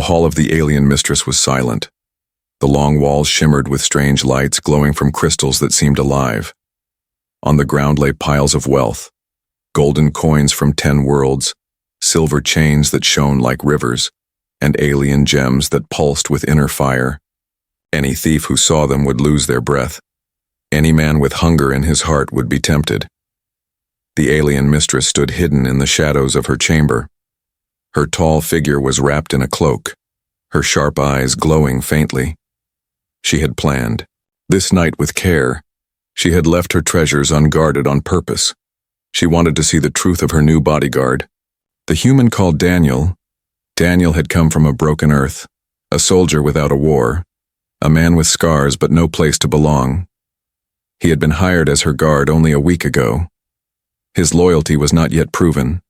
The hall of the Alien Mistress was silent. The long walls shimmered with strange lights glowing from crystals that seemed alive. On the ground lay piles of wealth, golden coins from 10 worlds, silver chains that shone like rivers, and alien gems that pulsed with inner fire. Any thief who saw them would lose their breath. Any man with hunger in his heart would be tempted. The Alien Mistress stood hidden in the shadows of her chamber. Her tall figure was wrapped in a cloak, her sharp eyes glowing faintly. She had planned this night with care. She had left her treasures unguarded on purpose. She wanted to see the truth of her new bodyguard. The human called Daniel. Daniel had come from a broken earth, a soldier without a war, a man with scars but no place to belong. He had been hired as her guard only a week ago. His loyalty was not yet proven.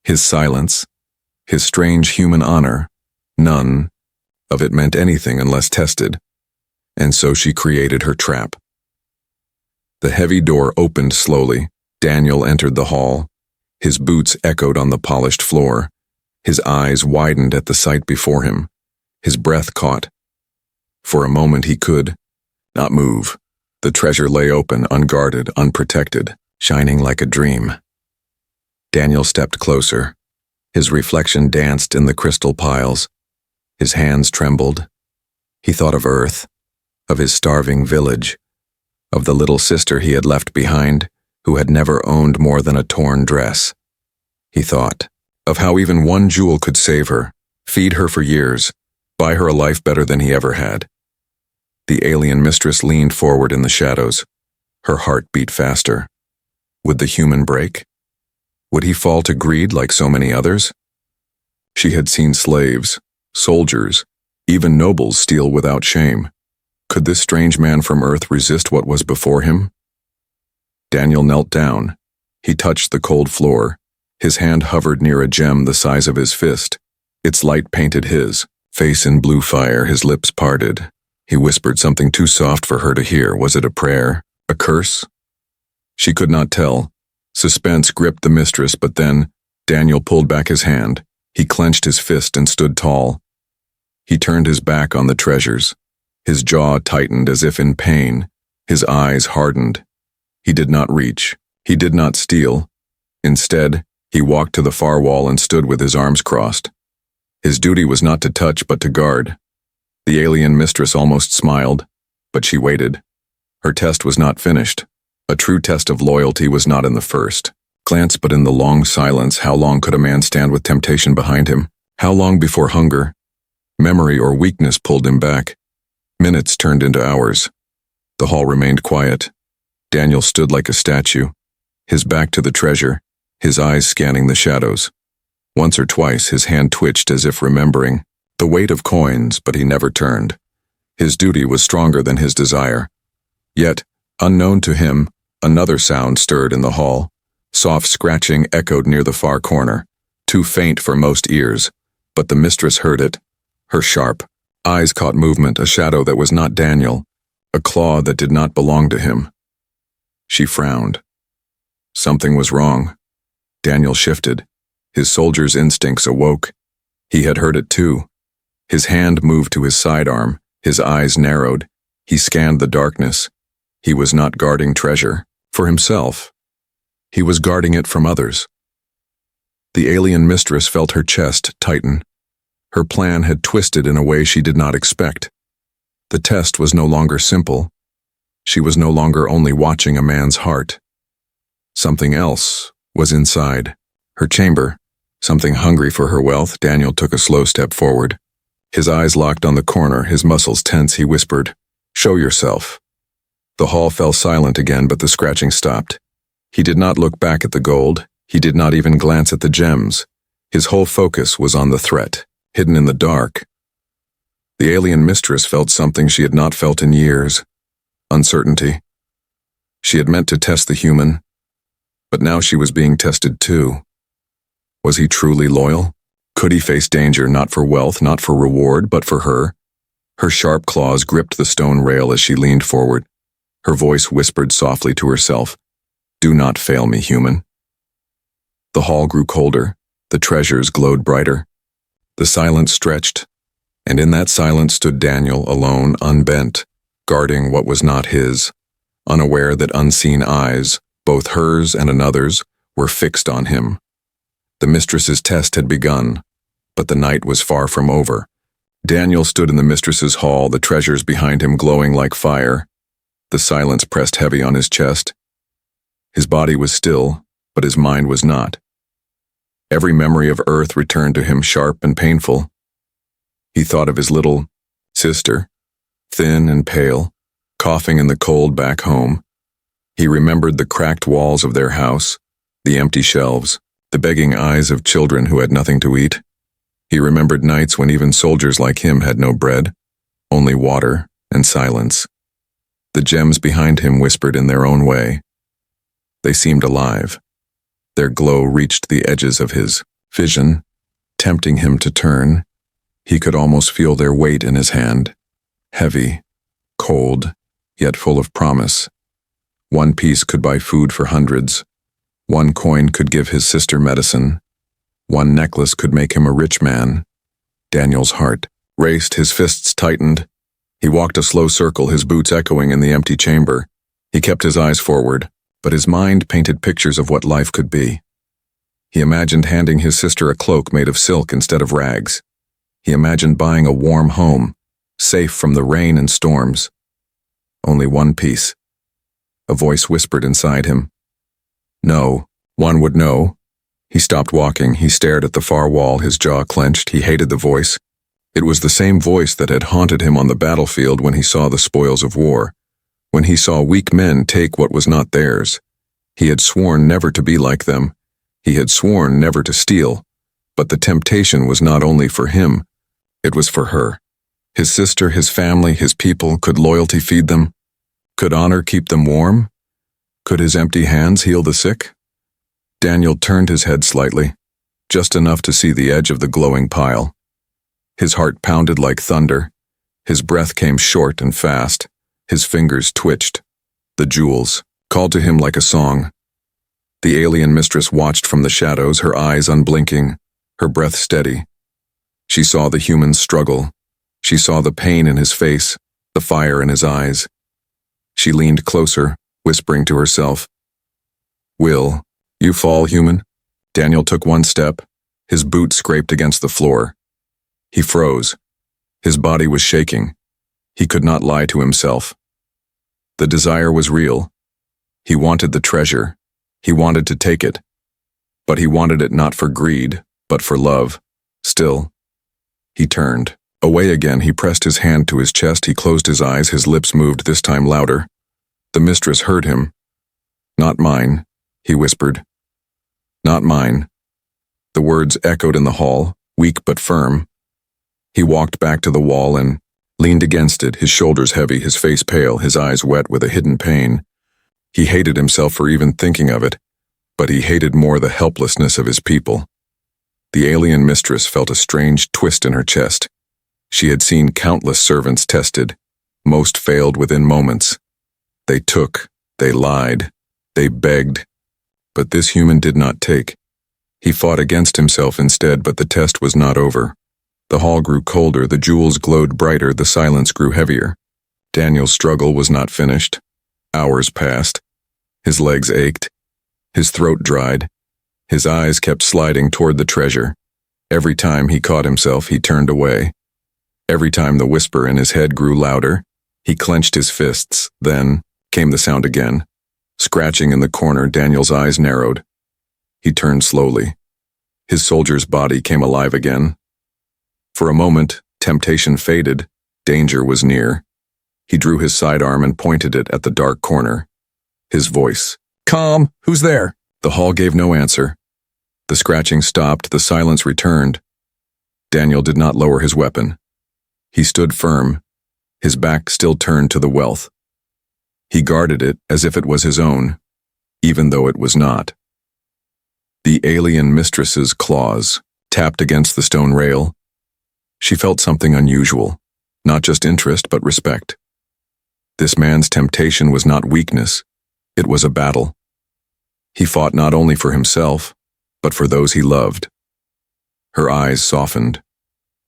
His silence, his strange human honor, none of it meant anything unless tested. And so she created her trap. The heavy door opened slowly. Daniel entered the hall. His boots echoed on the polished floor. His eyes widened at the sight before him. His breath caught. For a moment he could not move. The treasure lay open, unguarded, unprotected, shining like a dream. Daniel stepped closer. His reflection danced in the crystal piles. His hands trembled. He thought of Earth, of his starving village, of the little sister he had left behind, who had never owned more than a torn dress. He thought of how even one jewel could save her, feed her for years, buy her a life better than he ever had. The Alien Mistress leaned forward in the shadows. Her heart beat faster. Would the human break? Would he fall to greed like so many others? She had seen slaves, soldiers, even nobles steal without shame. Could this strange man from Earth resist what was before him? Daniel knelt down. He touched the cold floor. His hand hovered near a gem the size of his fist. Its light painted his face in blue fire, his lips parted. He whispered something too soft for her to hear. Was it a prayer? A curse? She could not tell. Suspense gripped the mistress, but then Daniel pulled back his hand. He clenched his fist and stood tall. He turned his back on the treasures. His jaw tightened as if in pain. His eyes hardened. He did not reach. He did not steal. Instead, he walked to the far wall and stood with his arms crossed. His duty was not to touch but to guard. The Alien Mistress almost smiled, but she waited. Her test was not finished. A true test of loyalty was not in the first glance but in the long silence. How long could a man stand with temptation behind him? How long before hunger, memory, or weakness pulled him back? Minutes turned into hours. The hall remained quiet. Daniel stood like a statue, his back to the treasure, his eyes scanning the shadows. Once or twice his hand twitched as if remembering the weight of coins, but he never turned. His duty was stronger than his desire. Yet, unknown to him, another sound stirred in the hall. Soft scratching echoed near the far corner, too faint for most ears, but the mistress heard it. Her sharp eyes caught movement, a shadow that was not Daniel, a claw that did not belong to him. She frowned. Something was wrong. Daniel shifted. His soldier's instincts awoke. He had heard it too. His hand moved to his sidearm. His eyes narrowed. He scanned the darkness. He was not guarding treasure for himself. He was guarding it from others. The Alien Mistress felt her chest tighten. Her plan had twisted in a way she did not expect. The test was no longer simple. She was no longer only watching a man's heart. Something else was inside her chamber, something hungry for her wealth. Daniel took a slow step forward. His eyes locked on the corner, his muscles tense. He whispered, "Show yourself." The hall fell silent again, but the scratching stopped. He did not look back at the gold. He did not even glance at the gems. His whole focus was on the threat, hidden in the dark. The Alien Mistress felt something she had not felt in years: uncertainty. She had meant to test the human, but now she was being tested too. Was he truly loyal? Could he face danger not for wealth, not for reward, but for her? Her sharp claws gripped the stone rail as she leaned forward. Her voice whispered softly to herself, "Do not fail me, human." The hall grew colder. The treasures glowed brighter. The silence stretched. And in that silence stood Daniel, alone, unbent, guarding what was not his, unaware that unseen eyes, both hers and another's, were fixed on him. The mistress's test had begun, but the night was far from over. Daniel stood in the mistress's hall, the treasures behind him glowing like fire. The silence pressed heavy on his chest. His body was still, but his mind was not. Every memory of Earth returned to him sharp and painful. He thought of his little sister, thin and pale, coughing in the cold back home. He remembered the cracked walls of their house, the empty shelves, the begging eyes of children who had nothing to eat. He remembered nights when even soldiers like him had no bread, only water and silence. The gems behind him whispered in their own way. They seemed alive. Their glow reached the edges of his vision, tempting him to turn. He could almost feel their weight in his hand, heavy, cold, yet full of promise. One piece could buy food for hundreds. One coin could give his sister medicine. One necklace could make him a rich man. Daniel's heart raced, his fists tightened. He walked a slow circle, his boots echoing in the empty chamber. He kept his eyes forward, but his mind painted pictures of what life could be. He imagined handing his sister a cloak made of silk instead of rags. He imagined buying a warm home, safe from the rain and storms. Only one piece. A voice whispered inside him. No, one would know. He stopped walking. He stared at the far wall, his jaw clenched. He hated the voice. It was the same voice that had haunted him on the battlefield when he saw the spoils of war, when he saw weak men take what was not theirs. He had sworn never to be like them. He had sworn never to steal. But the temptation was not only for him, it was for her. His sister, his family, his people. Could loyalty feed them? Could honor keep them warm? Could his empty hands heal the sick? Daniel turned his head slightly, just enough to see the edge of the glowing pile. His heart pounded like thunder. His breath came short and fast. His fingers twitched. The jewels called to him like a song. The alien mistress watched from the shadows, her eyes unblinking, her breath steady. She saw the human's struggle. She saw the pain in his face, the fire in his eyes. She leaned closer, whispering to herself, "Will you fall, human?" Daniel took one step. His boot scraped against the floor. He froze. His body was shaking. He could not lie to himself. The desire was real. He wanted the treasure. He wanted to take it. But he wanted it not for greed, but for love. Still, he turned. Away again, he pressed his hand to his chest. He closed his eyes. His lips moved, this time louder. The mistress heard him. "Not mine," he whispered. "Not mine." The words echoed in the hall, weak but firm. He walked back to the wall and leaned against it, his shoulders heavy, his face pale, his eyes wet with a hidden pain. He hated himself for even thinking of it, but he hated more the helplessness of his people. The alien mistress felt a strange twist in her chest. She had seen countless servants tested. Most failed within moments. They took, they lied, they begged. But this human did not take. He fought against himself instead, but the test was not over. The hall grew colder, the jewels glowed brighter, the silence grew heavier. Daniel's struggle was not finished. Hours passed. His legs ached. His throat dried. His eyes kept sliding toward the treasure. Every time he caught himself, he turned away. Every time the whisper in his head grew louder, he clenched his fists. Then came the sound again. Scratching in the corner, Daniel's eyes narrowed. He turned slowly. His soldier's body came alive again. For a moment, temptation faded. Danger was near. He drew his sidearm and pointed it at the dark corner. His voice, "Calm, who's there?" The hall gave no answer. The scratching stopped, the silence returned. Daniel did not lower his weapon. He stood firm, his back still turned to the wealth. He guarded it as if it was his own, even though it was not. The alien mistress's claws tapped against the stone rail. She felt something unusual, not just interest but respect. This man's temptation was not weakness, it was a battle. He fought not only for himself, but for those he loved. Her eyes softened.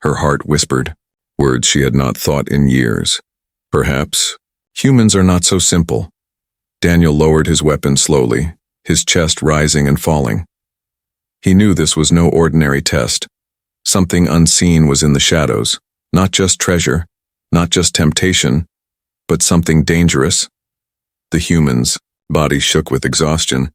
Her heart whispered, words she had not thought in years. Perhaps humans are not so simple. Daniel lowered his weapon slowly, his chest rising and falling. He knew this was no ordinary test. Something unseen was in the shadows, not just treasure, not just temptation, but something dangerous. The human's body shook with exhaustion,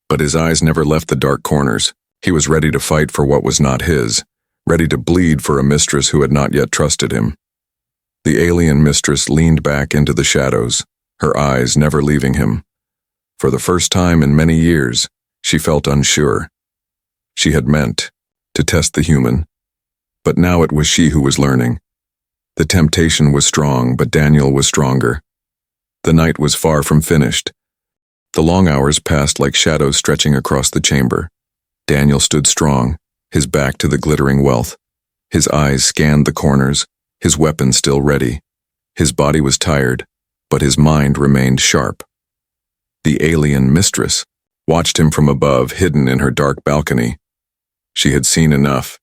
but his eyes never left the dark corners. He was ready to fight for what was not his, ready to bleed for a mistress who had not yet trusted him. The alien mistress leaned back into the shadows, her eyes never leaving him. For the first time in many years, she felt unsure. She had meant to test the human, but now it was she who was learning. The temptation was strong, but Daniel was stronger. The night was far from finished. The long hours passed like shadows stretching across the chamber. Daniel stood strong, his back to the glittering wealth. His eyes scanned the corners, his weapon still ready. His body was tired, but his mind remained sharp. The alien mistress watched him from above, hidden in her dark balcony. She had seen enough.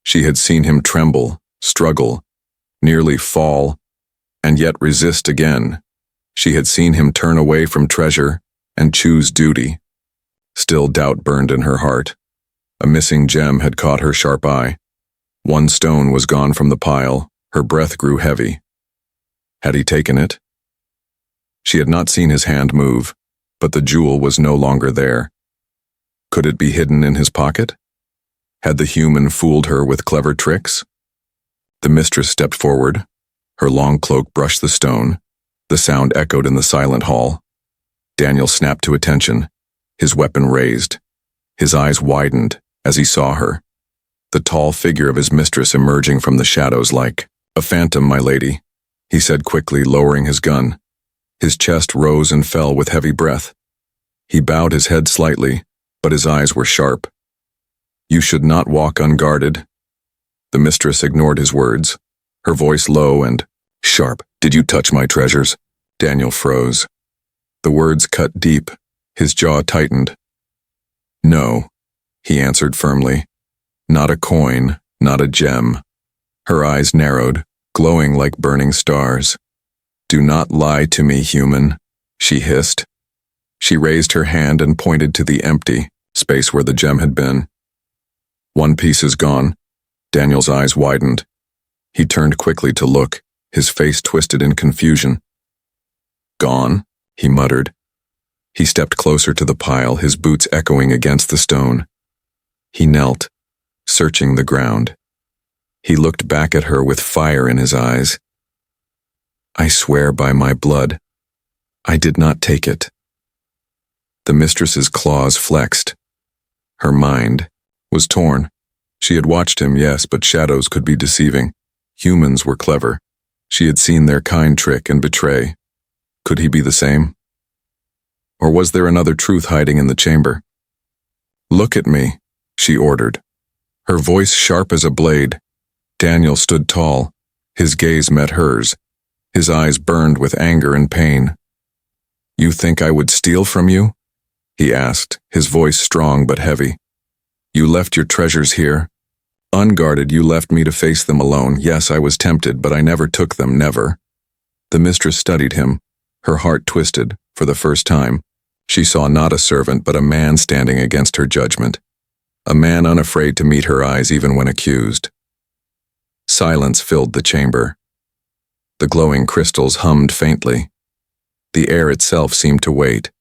She had seen him tremble, struggle, nearly fall, and yet resist again. She had seen him turn away from treasure and choose duty. Still doubt burned in her heart. A missing gem had caught her sharp eye. One stone was gone from the pile. Her breath grew heavy. Had he taken it? She had not seen his hand move, but the jewel was no longer there. Could it be hidden in his pocket? Had the human fooled her with clever tricks? The mistress stepped forward. Her long cloak brushed the stone. The sound echoed in the silent hall. Daniel snapped to attention, his weapon raised. His eyes widened as he saw her, the tall figure of his mistress emerging from the shadows like a phantom, my lady, he said quickly, lowering his gun. His chest rose and fell with heavy breath. He bowed his head slightly, but his eyes were sharp. You should not walk unguarded. The mistress ignored his words, her voice low and sharp. Did you touch my treasures? Daniel froze. The words cut deep, his jaw tightened. No, he answered firmly. Not a coin, not a gem. Her eyes narrowed, glowing like burning stars. Do not lie to me, human, she hissed. She raised her hand and pointed to the empty space where the gem had been. One piece is gone. Daniel's eyes widened. He turned quickly to look, his face twisted in confusion. Gone, he muttered. He stepped closer to the pile, his boots echoing against the stone. He knelt, searching the ground. He looked back at her with fire in his eyes. I swear by my blood, I did not take it. The mistress's claws flexed. Her mind was torn. She had watched him, yes, but shadows could be deceiving. Humans were clever. She had seen their kind trick and betray. Could he be the same? Or was there another truth hiding in the chamber? Look at me, she ordered. Her voice sharp as a blade. Daniel stood tall. His gaze met hers. His eyes burned with anger and pain. You think I would steal from you? He asked, his voice strong but heavy. You left your treasures here. Unguarded, you left me to face them alone. Yes, I was tempted, but I never took them, never. The mistress studied him, her heart twisted. For the first time, she saw not a servant, but a man standing against her judgment. A man unafraid to meet her eyes even when accused. Silence filled the chamber. The glowing crystals hummed faintly. The air itself seemed to wait.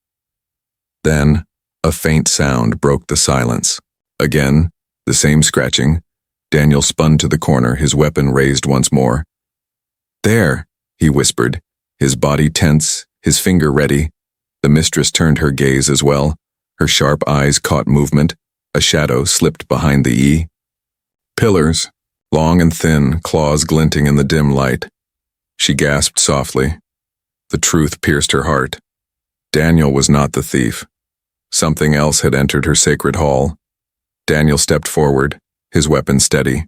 Then, a faint sound broke the silence. Again, the same scratching. Daniel spun to the corner, his weapon raised once more. There, he whispered, his body tense, his finger ready. The mistress turned her gaze as well. Her sharp eyes caught movement. A shadow slipped behind the E. Pillars, long and thin, claws glinting in the dim light. She gasped softly. The truth pierced her heart. Daniel was not the thief. Something else had entered her sacred hall. Daniel stepped forward, his weapon steady.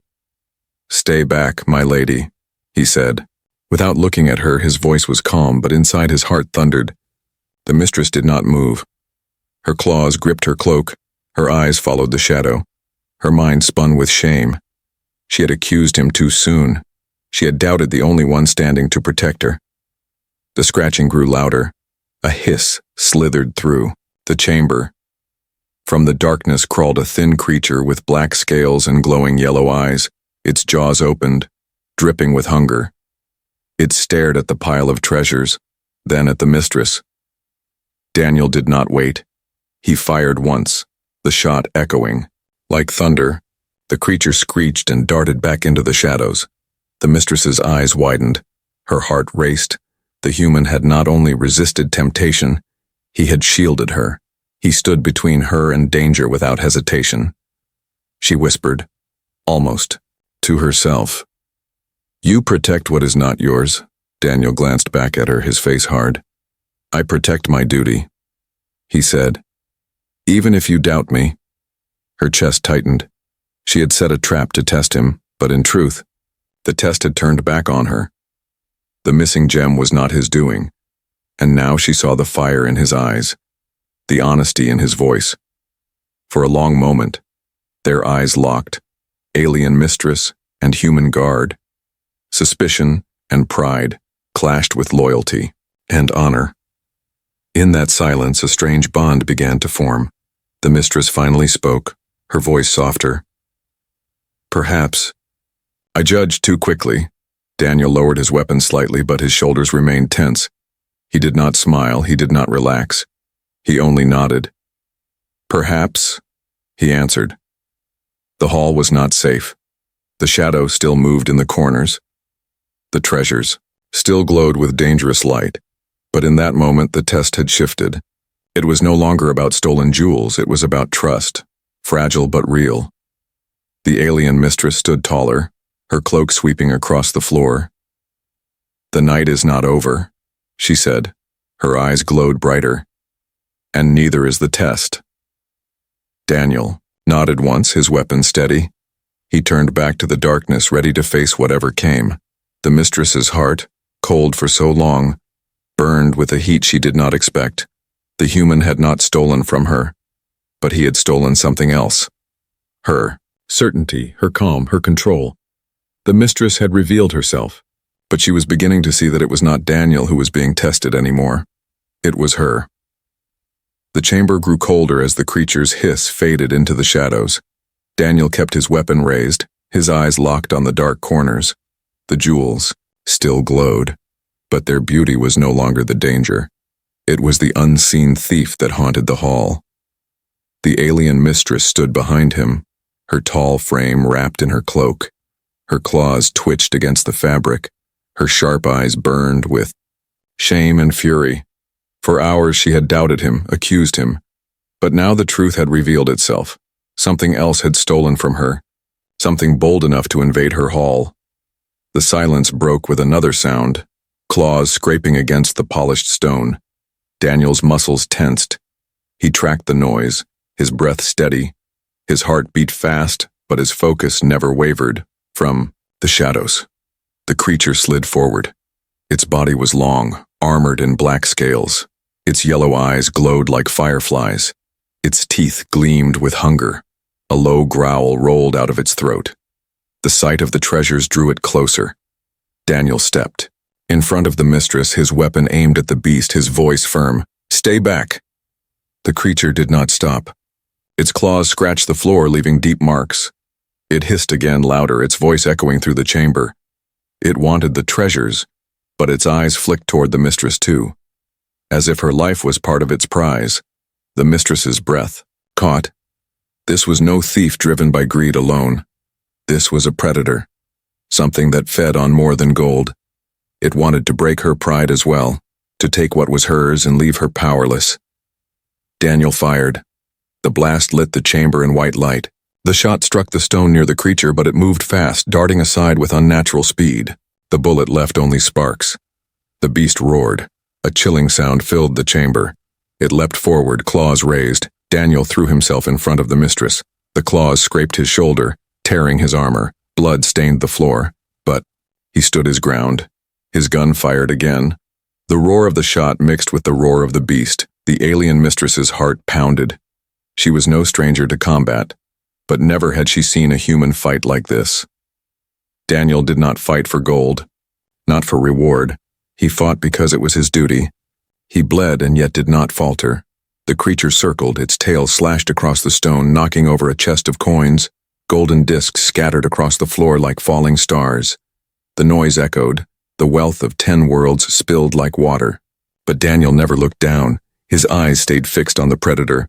Stay back, my lady, he said. Without looking at her, his voice was calm, but inside his heart thundered. The mistress did not move. Her claws gripped her cloak. Her eyes followed the shadow. Her mind spun with shame. She had accused him too soon. She had doubted the only one standing to protect her. The scratching grew louder. A hiss slithered through the chamber. From the darkness crawled a thin creature with black scales and glowing yellow eyes. Its jaws opened, dripping with hunger. It stared at the pile of treasures, then at the mistress. Daniel did not wait. He fired once, the shot echoing. Like thunder, the creature screeched and darted back into the shadows. The mistress's eyes widened. Her heart raced. The human had not only resisted temptation, he had shielded her. He stood between her and danger without hesitation. She whispered, almost, to herself. "You protect what is not yours." Daniel glanced back at her, his face hard. "I protect my duty," he said. "Even if you doubt me." Her chest tightened. She had set a trap to test him, but in truth, the test had turned back on her. The missing gem was not his doing, and now she saw the fire in his eyes, the honesty in his voice. For a long moment, their eyes locked, alien mistress and human guard. Suspicion and pride clashed with loyalty and honor. In that silence, a strange bond began to form. The mistress finally spoke, her voice softer. "Perhaps I judged too quickly." Daniel lowered his weapon slightly, but his shoulders remained tense. He did not smile, he did not relax. He only nodded. "Perhaps," he answered. The hall was not safe. The shadow still moved in the corners. The treasures still glowed with dangerous light. But in that moment, the test had shifted. It was no longer about stolen jewels, it was about trust, fragile but real. The alien mistress stood taller, her cloak sweeping across the floor. "The night is not over," she said. Her eyes glowed brighter. "And neither is the test." Daniel nodded once, his weapon steady. He turned back to the darkness, ready to face whatever came. The mistress's heart, cold for so long, burned with a heat she did not expect. The human had not stolen from her, but he had stolen something else. Her certainty, her calm, her control. The mistress had revealed herself, but she was beginning to see that it was not Daniel who was being tested anymore. It was her. The chamber grew colder as the creature's hiss faded into the shadows. Daniel kept his weapon raised, his eyes locked on the dark corners. The jewels still glowed, but their beauty was no longer the danger. It was the unseen thief that haunted the hall. The alien mistress stood behind him, her tall frame wrapped in her cloak. Her claws twitched against the fabric. Her sharp eyes burned with shame and fury. For hours she had doubted him, accused him. But now the truth had revealed itself. Something else had stolen from her. Something bold enough to invade her hall. The silence broke with another sound, claws scraping against the polished stone. Daniel's muscles tensed. He tracked the noise, his breath steady. His heart beat fast, but his focus never wavered. From the shadows, the creature slid forward. Its body was long, armored in black scales. Its yellow eyes glowed like fireflies. Its teeth gleamed with hunger. A low growl rolled out of its throat. The sight of the treasures drew it closer. Daniel stepped. In front of the mistress, his weapon aimed at the beast, his voice firm. "Stay back." The creature did not stop. Its claws scratched the floor, leaving deep marks. It hissed again, louder, its voice echoing through the chamber. It wanted the treasures, but its eyes flicked toward the mistress too. As if her life was part of its prize, the mistress's breath caught. This was no thief driven by greed alone. This was a predator, something that fed on more than gold. It wanted to break her pride as well, to take what was hers and leave her powerless. Daniel fired. The blast lit the chamber in white light. The shot struck the stone near the creature, but it moved fast, darting aside with unnatural speed. The bullet left only sparks. The beast roared. A chilling sound filled the chamber. It leapt forward, claws raised. Daniel threw himself in front of the mistress. The claws scraped his shoulder, tearing his armor. Blood stained the floor, but he stood his ground. His gun fired again. The roar of the shot mixed with the roar of the beast. The alien mistress's heart pounded. She was no stranger to combat, but never had she seen a human fight like this. Daniel did not fight for gold, not for reward. He fought because it was his duty. He bled and yet did not falter. The creature circled, its tail slashed across the stone, knocking over a chest of coins. Golden discs scattered across the floor like falling stars. The noise echoed. The wealth of 10 worlds spilled like water. But Daniel never looked down. His eyes stayed fixed on the predator.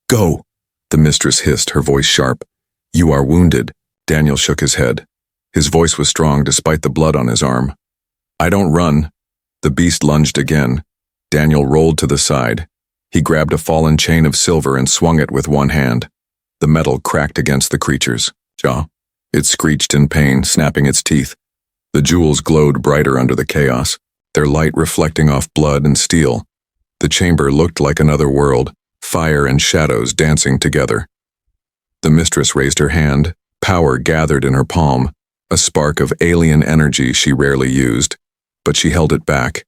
"Go!" the mistress hissed, her voice sharp. "You are wounded." Daniel shook his head. His voice was strong despite the blood on his arm. "I don't run." The beast lunged again. Daniel rolled to the side. He grabbed a fallen chain of silver and swung it with one hand. The metal cracked against the creature's jaw. It screeched in pain, snapping its teeth. The jewels glowed brighter under the chaos, their light reflecting off blood and steel. The chamber looked like another world, fire and shadows dancing together. The mistress raised her hand, power gathered in her palm, a spark of alien energy she rarely used, but she held it back.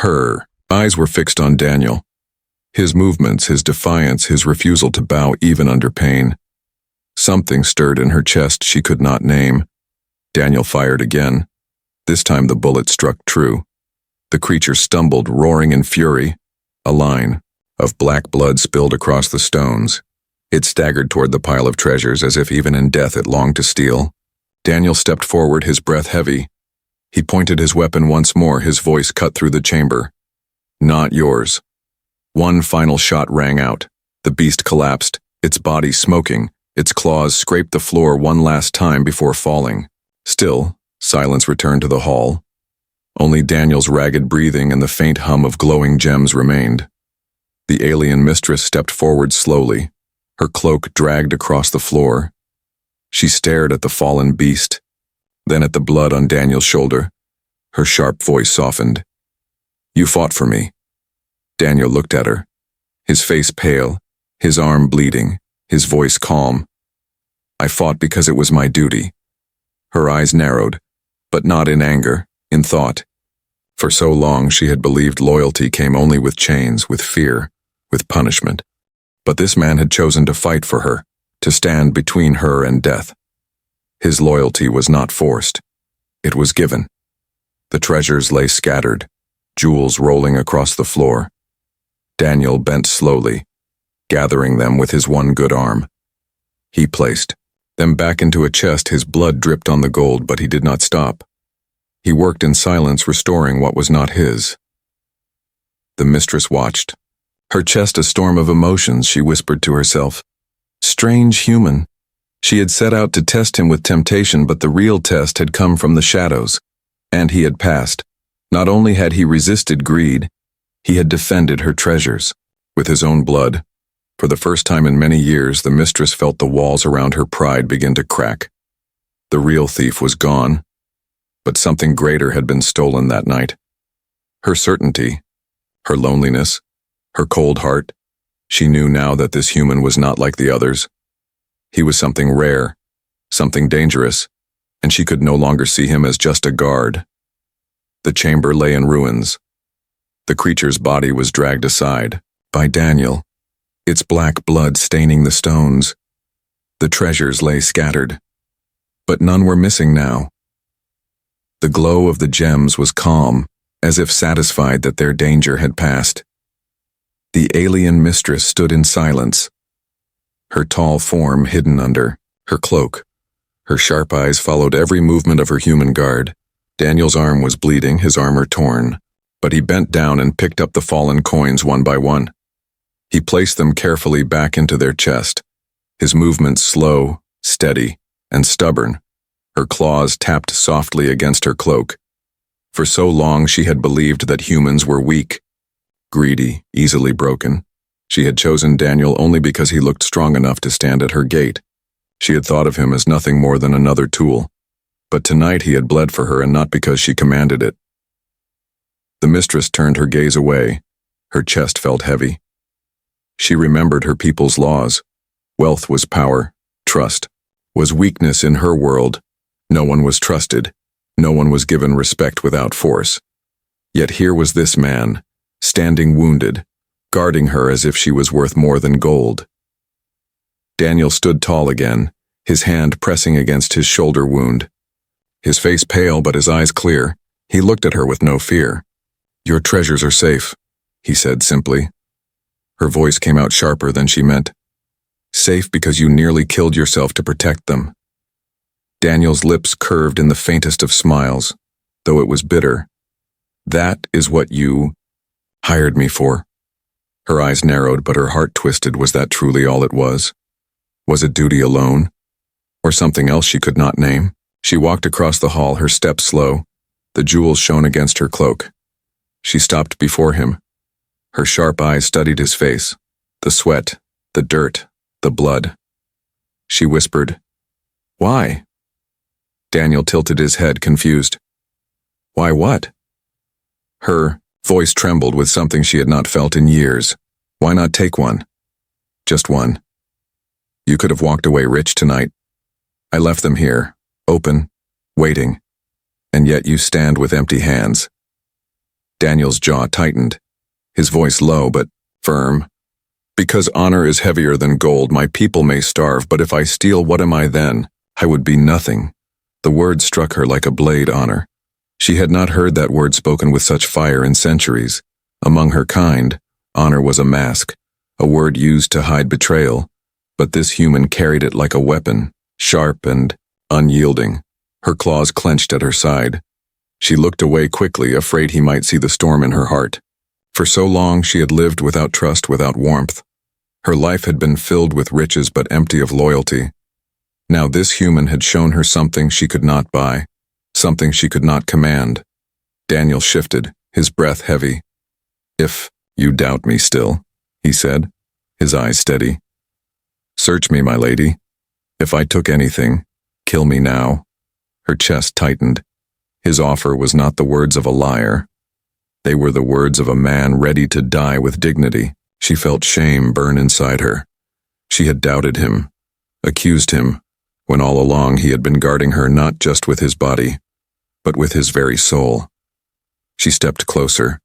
Her eyes were fixed on Daniel. His movements, his defiance, his refusal to bow even under pain. Something stirred in her chest she could not name. Daniel fired again. This time the bullet struck true. The creature stumbled, roaring in fury. A line of black blood spilled across the stones. It staggered toward the pile of treasures as if even in death it longed to steal. Daniel stepped forward, his breath heavy. He pointed his weapon once more, his voice cut through the chamber. "Not yours." One final shot rang out. The beast collapsed, its body smoking. Its claws scraped the floor one last time before falling. Still, silence returned to the hall. Only Daniel's ragged breathing and the faint hum of glowing gems remained. The alien mistress stepped forward slowly. Her cloak dragged across the floor. She stared at the fallen beast, then at the blood on Daniel's shoulder. Her sharp voice softened. "You fought for me." Daniel looked at her, his face pale, his arm bleeding, his voice calm. "I fought because it was my duty." Her eyes narrowed, but not in anger, in thought. For so long she had believed loyalty came only with chains, with fear, with punishment. But this man had chosen to fight for her, to stand between her and death. His loyalty was not forced. It was given. The treasures lay scattered, jewels rolling across the floor. Daniel bent slowly, gathering them with his one good arm. He placed them back into a chest. His blood dripped on the gold, but he did not stop. He worked in silence, restoring what was not his. The mistress watched. Her chest a storm of emotions, she whispered to herself. Strange human. She had set out to test him with temptation, but the real test had come from the shadows, and he had passed. Not only had he resisted greed, he had defended her treasures with his own blood. For the first time in many years, the mistress felt the walls around her pride begin to crack. The real thief was gone, but something greater had been stolen that night. Her certainty, her loneliness, her cold heart. She knew now that this human was not like the others. He was something rare, something dangerous, and she could no longer see him as just a guard. The chamber lay in ruins. The creature's body was dragged aside by Daniel, its black blood staining the stones. The treasures lay scattered, but none were missing now. The glow of the gems was calm, as if satisfied that their danger had passed. The alien mistress stood in silence, her tall form hidden under her cloak. Her sharp eyes followed every movement of her human guard. Daniel's arm was bleeding, his armor torn, but he bent down and picked up the fallen coins one by one. He placed them carefully back into their chest, his movements slow, steady, and stubborn. Her claws tapped softly against her cloak. For so long she had believed that humans were weak, greedy, easily broken. She had chosen Daniel only because he looked strong enough to stand at her gate. She had thought of him as nothing more than another tool. But tonight he had bled for her, and not because she commanded it. The mistress turned her gaze away. Her chest felt heavy. She remembered her people's laws. Wealth was power. Trust was weakness in her world. No one was trusted. No one was given respect without force. Yet here was this man, standing wounded, guarding her as if she was worth more than gold. Daniel stood tall again, his hand pressing against his shoulder wound. His face pale but his eyes clear. He looked at her with no fear. "Your treasures are safe," he said simply. Her voice came out sharper than she meant. "Safe because you nearly killed yourself to protect them." Daniel's lips curved in the faintest of smiles, though it was bitter. "That is what you hired me for." Her eyes narrowed, but her heart twisted. Was that truly all it was? Was it duty alone? Or something else she could not name? She walked across the hall, her steps slow. The jewels shone against her cloak. She stopped before him. Her sharp eyes studied his face, the sweat, the dirt, the blood. She whispered, "Why?" Daniel tilted his head, confused. "Why what?" Her voice trembled with something she had not felt in years. "Why not take one? Just one. You could have walked away rich tonight. I left them here, open, waiting, and yet you stand with empty hands." Daniel's jaw tightened, his voice low but firm. "Because honor is heavier than gold, my people may starve, but if I steal, what am I then? I would be nothing." The word struck her like a blade. Honor. She had not heard that word spoken with such fire in centuries. Among her kind, honor was a mask, a word used to hide betrayal, but this human carried it like a weapon, sharp and unyielding. Her claws clenched at her side. She looked away quickly, afraid he might see the storm in her heart. For so long she had lived without trust, without warmth. Her life had been filled with riches but empty of loyalty. Now this human had shown her something she could not buy, something she could not command. Daniel shifted, his breath heavy. "If you doubt me still," he said, his eyes steady. "Search me, my lady. If I took anything, kill me now." Her chest tightened. His offer was not the words of a liar. They were the words of a man ready to die with dignity. She felt shame burn inside her. She had doubted him, accused him, when all along he had been guarding her not just with his body, but with his very soul. She stepped closer,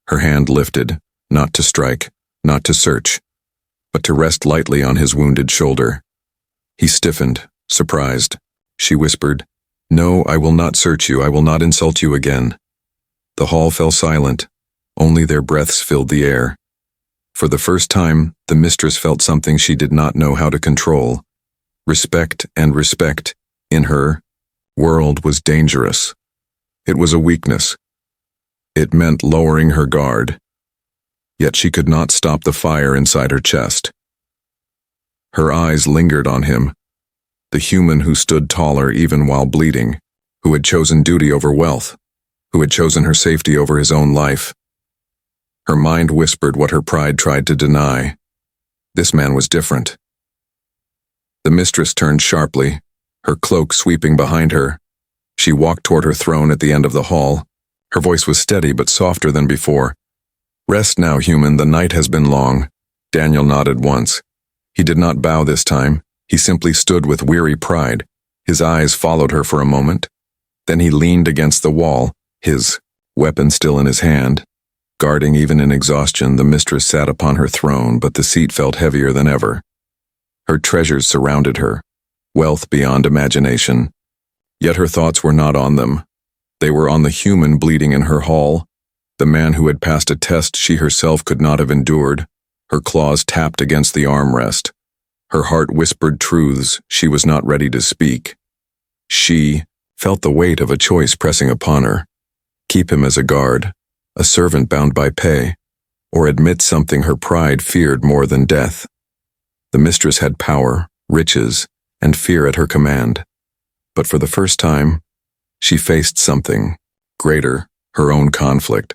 her hand lifted, not to strike, not to search, but to rest lightly on his wounded shoulder. He stiffened, surprised. She whispered, "No, I will not search you, I will not insult you again." The hall fell silent, only their breaths filled the air. For the first time, the mistress felt something she did not know how to control. Respect, and respect, in her world, was dangerous. It was a weakness. It meant lowering her guard. Yet she could not stop the fire inside her chest. Her eyes lingered on him, the human who stood taller even while bleeding, who had chosen duty over wealth, who had chosen her safety over his own life. Her mind whispered what her pride tried to deny. This man was different. The mistress turned sharply, her cloak sweeping behind her. She walked toward her throne at the end of the hall. Her voice was steady but softer than before. "Rest now, human, the night has been long." Daniel nodded once. He did not bow this time. He simply stood with weary pride. His eyes followed her for a moment. Then he leaned against the wall, his weapon still in his hand. Guarding even in exhaustion, the mistress sat upon her throne, but the seat felt heavier than ever. Her treasures surrounded her, wealth beyond imagination. Yet her thoughts were not on them. They were on the human bleeding in her hall, the man who had passed a test she herself could not have endured. Her claws tapped against the armrest. Her heart whispered truths she was not ready to speak. She felt the weight of a choice pressing upon her. Keep him as a guard, a servant bound by pay, or admit something her pride feared more than death. The mistress had power, riches, and fear at her command. But for the first time, she faced something greater, her own conflict.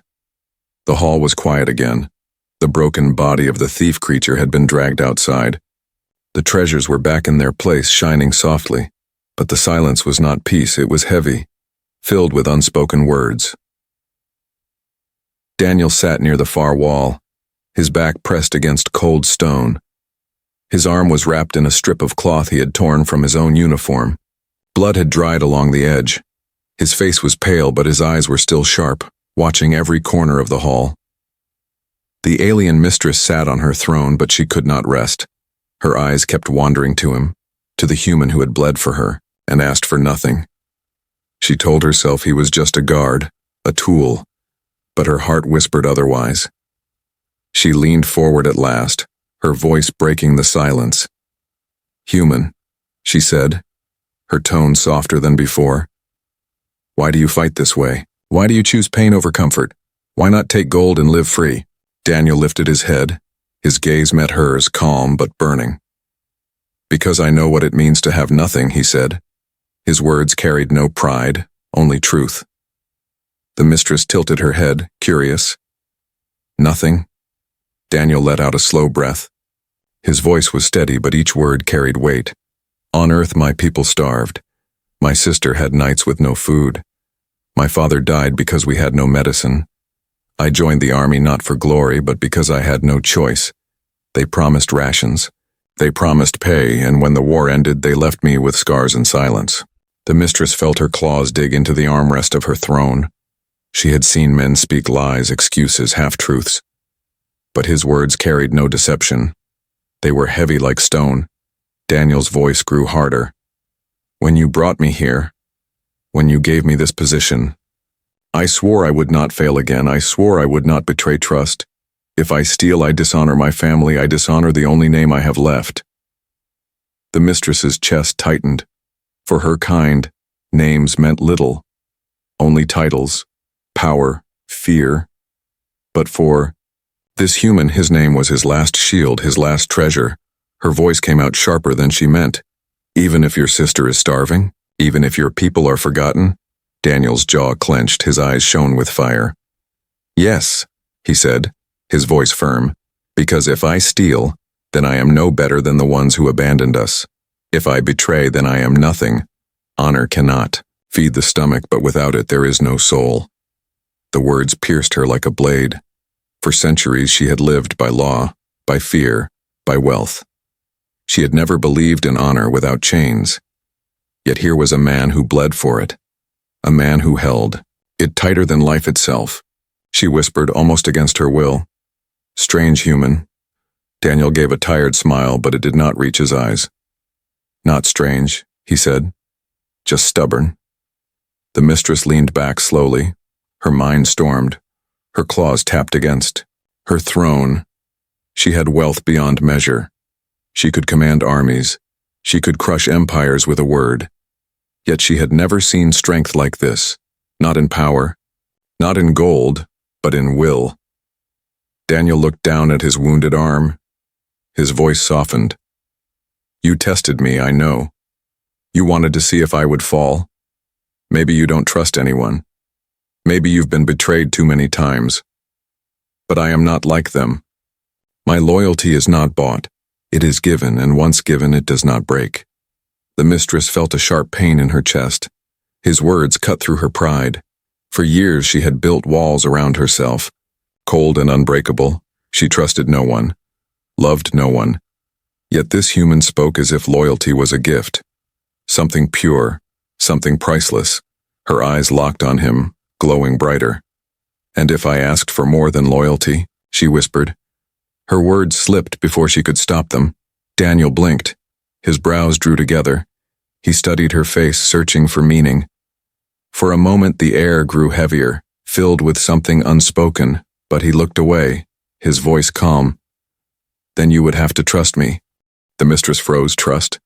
The hall was quiet again. The broken body of the thief creature had been dragged outside. The treasures were back in their place, shining softly. But the silence was not peace, it was heavy, filled with unspoken words. Daniel sat near the far wall, his back pressed against cold stone. His arm was wrapped in a strip of cloth he had torn from his own uniform. Blood had dried along the edge. His face was pale, but his eyes were still sharp, watching every corner of the hall. The alien mistress sat on her throne, but she could not rest. Her eyes kept wandering to him, to the human who had bled for her, and asked for nothing. She told herself he was just a guard, a tool, but her heart whispered otherwise. She leaned forward at last, her voice breaking the silence. "Human," she said, her tone softer than before. "Why do you fight this way? Why do you choose pain over comfort? Why not take gold and live free?" Daniel lifted his head. His gaze met hers, calm but burning. "Because I know what it means to have nothing," he said. His words carried no pride, only truth. The mistress tilted her head, curious. "Nothing?" Daniel let out a slow breath. His voice was steady, but each word carried weight. "On earth my people starved. My sister had nights with no food. My father died because we had no medicine. I joined the army not for glory, but because I had no choice. They promised rations. They promised pay, and when the war ended, they left me with scars and silence." The mistress felt her claws dig into the armrest of her throne. She had seen men speak lies, excuses, half-truths. But his words carried no deception. They were heavy like stone. Daniel's voice grew harder. "When you brought me here, when you gave me this position, I swore I would not fail again. I swore I would not betray trust. If I steal, I dishonor my family. I dishonor the only name I have left." The mistress's chest tightened. For her kind, names meant little. Only titles, power, fear. But for this human, his name was his last shield, his last treasure. Her voice came out sharper than she meant. "Even if your sister is starving? Even if your people are forgotten?" Daniel's jaw clenched, his eyes shone with fire. "Yes," he said, his voice firm, "because if I steal, then I am no better than the ones who abandoned us. If I betray, then I am nothing. Honor cannot feed the stomach, but without it there is no soul." The words pierced her like a blade. For centuries she had lived by law, by fear, by wealth. She had never believed in honor without chains. Yet here was a man who bled for it. A man who held it tighter than life itself. She whispered, almost against her will. "Strange human." Daniel gave a tired smile, but it did not reach his eyes. "Not strange," he said. "Just stubborn." The mistress leaned back slowly. Her mind stormed. Her claws tapped against her throne. She had wealth beyond measure. She could command armies. She could crush empires with a word. Yet she had never seen strength like this. Not in power, not in gold, but in will. Daniel looked down at his wounded arm. His voice softened. "You tested me, I know. You wanted to see if I would fall. Maybe you don't trust anyone. Maybe you've been betrayed too many times. But I am not like them. My loyalty is not bought. It is given, and once given, it does not break." The mistress felt a sharp pain in her chest. His words cut through her pride. For years she had built walls around herself. Cold and unbreakable, she trusted no one, loved no one. Yet this human spoke as if loyalty was a gift. Something pure, something priceless. Her eyes locked on him, glowing brighter. "And if I asked for more than loyalty?" she whispered. Her words slipped before she could stop them. Daniel blinked. His brows drew together. He studied her face, searching for meaning. For a moment the air grew heavier, filled with something unspoken, but he looked away, his voice calm. "Then you would have to trust me." The mistress froze. Trust?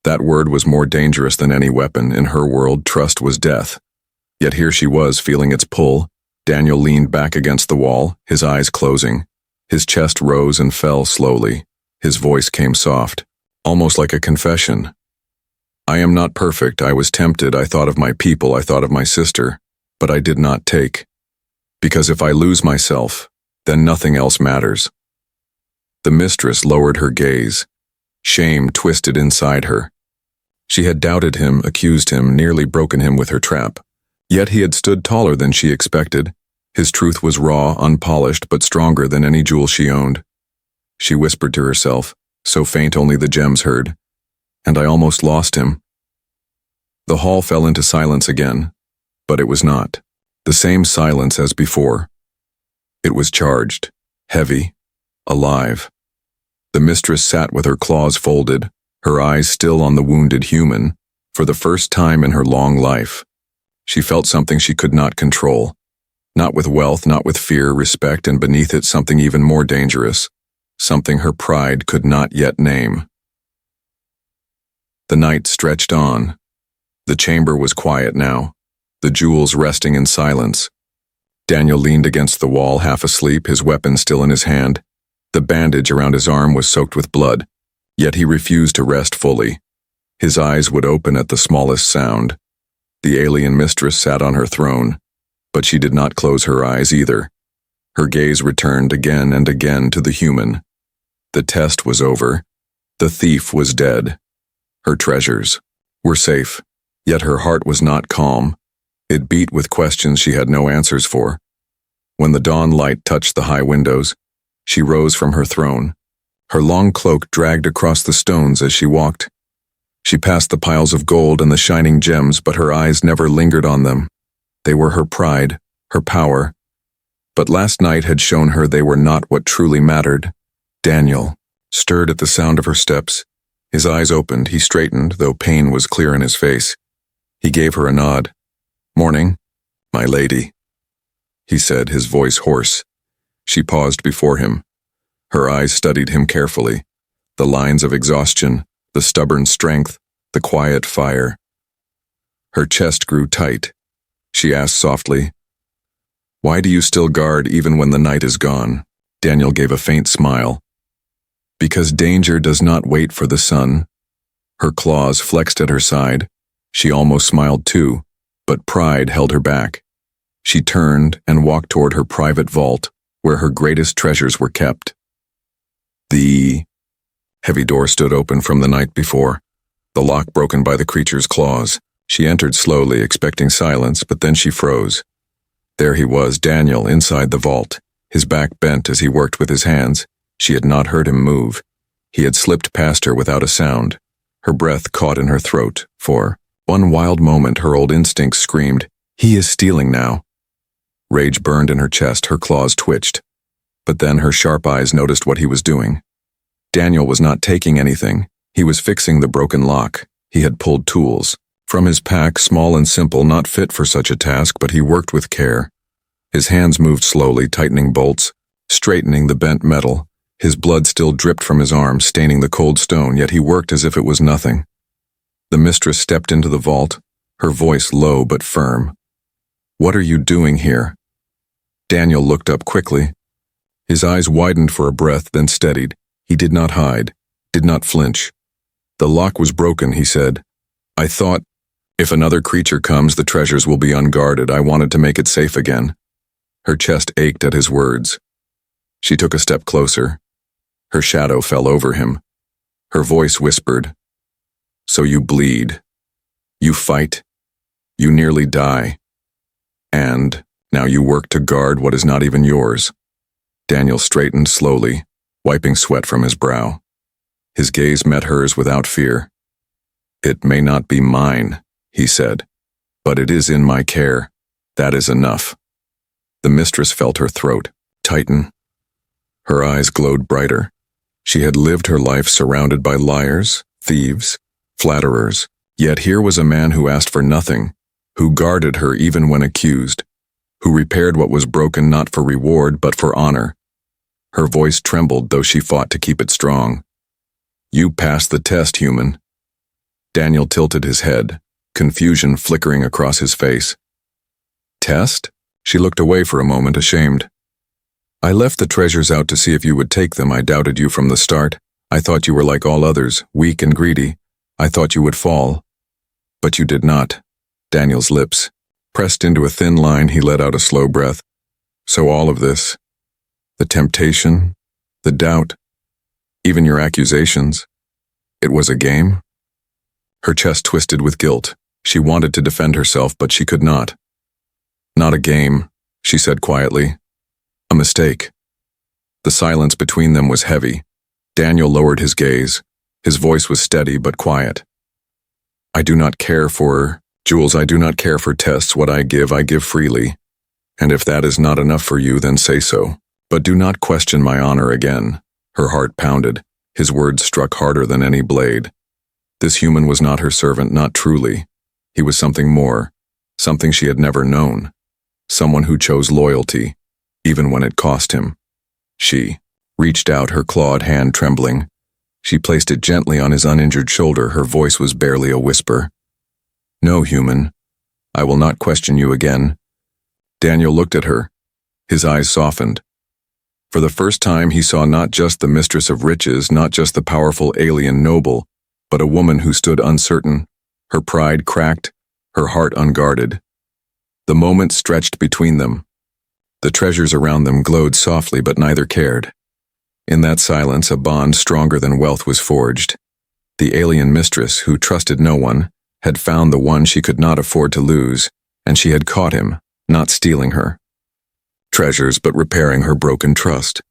That word was more dangerous than any weapon. In her world, trust was death. Yet here she was, feeling its pull. Daniel leaned back against the wall, his eyes closing. His chest rose and fell slowly. His voice came soft, almost like a confession. "I am not perfect. I was tempted. I thought of my people. I thought of my sister. But I did not take. Because if I lose myself, then nothing else matters." The mistress lowered her gaze. Shame twisted inside her. She had doubted him, accused him, nearly broken him with her trap. Yet he had stood taller than she expected. His truth was raw, unpolished, but stronger than any jewel she owned. She whispered to herself, so faint only the gems heard. "And I almost lost him." The hall fell into silence again, but it was not. The same silence as before. It was charged, heavy, alive. The mistress sat with her claws folded, her eyes still on the wounded human, for the first time in her long life. She felt something she could not control. Not with wealth, not with fear, respect, and beneath it something even more dangerous. Something her pride could not yet name. The night stretched on. The chamber was quiet now, the jewels resting in silence. Daniel leaned against the wall, half asleep, his weapon still in his hand. The bandage around his arm was soaked with blood, yet he refused to rest fully. His eyes would open at the smallest sound. The alien mistress sat on her throne, but she did not close her eyes either. Her gaze returned again and again to the human. The test was over. The thief was dead. Her treasures were safe, yet her heart was not calm. It beat with questions she had no answers for. When the dawn light touched the high windows, she rose from her throne. Her long cloak dragged across the stones as she walked. She passed the piles of gold and the shining gems, but her eyes never lingered on them. They were her pride, her power. But last night had shown her they were not what truly mattered. Daniel stirred at the sound of her steps. His eyes opened, he straightened, though pain was clear in his face. He gave her a nod. "Morning, my lady," he said, his voice hoarse. She paused before him. Her eyes studied him carefully. The lines of exhaustion, the stubborn strength, the quiet fire. Her chest grew tight. She asked softly, "Why do you still guard even when the night is gone?" Daniel gave a faint smile. "Because danger does not wait for the sun." Her claws flexed at her side. She almost smiled too, but pride held her back. She turned and walked toward her private vault, where her greatest treasures were kept. The heavy door stood open from the night before, the lock broken by the creature's claws. She entered slowly, expecting silence, but then she froze. There he was, Daniel, inside the vault, his back bent as he worked with his hands. She had not heard him move. He had slipped past her without a sound. Her breath caught in her throat. For one wild moment, her old instinct screamed, "He is stealing now." Rage burned in her chest, her claws twitched. But then her sharp eyes noticed what he was doing. Daniel was not taking anything. He was fixing the broken lock. He had pulled tools from his pack, small and simple, not fit for such a task, but he worked with care. His hands moved slowly, tightening bolts, straightening the bent metal. His blood still dripped from his arm, staining the cold stone, yet he worked as if it was nothing. The mistress stepped into the vault, her voice low but firm. "What are you doing here?" Daniel looked up quickly. His eyes widened for a breath, then steadied. He did not hide, did not flinch. "The lock was broken," he said. "I thought, if another creature comes, the treasures will be unguarded. I wanted to make it safe again." Her chest ached at his words. She took a step closer. Her shadow fell over him. Her voice whispered, "So you bleed. You fight. You nearly die. And now you work to guard what is not even yours." Daniel straightened slowly, wiping sweat from his brow. His gaze met hers without fear. "It may not be mine," he said, "but it is in my care. That is enough." The mistress felt her throat tighten. Her eyes glowed brighter. She had lived her life surrounded by liars, thieves, flatterers, yet here was a man who asked for nothing, who guarded her even when accused, who repaired what was broken not for reward but for honor. Her voice trembled, though she fought to keep it strong. "You passed the test, human." Daniel tilted his head, confusion flickering across his face. "Test?" She looked away for a moment, ashamed. "I left the treasures out to see if you would take them. I doubted you from the start. I thought you were like all others, weak and greedy. I thought you would fall. But you did not." Daniel's lips pressed into a thin line. He let out a slow breath. "So all of this, the temptation, the doubt, even your accusations, it was a game?" Her chest twisted with guilt. She wanted to defend herself, but she could not. "Not a game," she said quietly. "A mistake." The silence between them was heavy. Daniel lowered his gaze. His voice was steady but quiet. "I do not care for Jules, I do not care for tests. What I give freely. And if that is not enough for you, then say so. But do not question my honor again." Her heart pounded. His words struck harder than any blade. This human was not her servant, not truly. He was something more. something she had never known, someone who chose loyalty, even when it cost him. She reached out, her clawed hand trembling. She placed it gently on his uninjured shoulder. Her voice was barely a whisper. "No, human. I will not question you again." Daniel looked at her. His eyes softened. For the first time, he saw not just the mistress of riches, not just the powerful alien noble, but a woman who stood uncertain, her pride cracked, her heart unguarded. The moment stretched between them. The treasures around them glowed softly, but neither cared. In that silence, a bond stronger than wealth was forged. The alien mistress, who trusted no one, had found the one she could not afford to lose, and she had caught him, not stealing her treasures, but repairing her broken trust.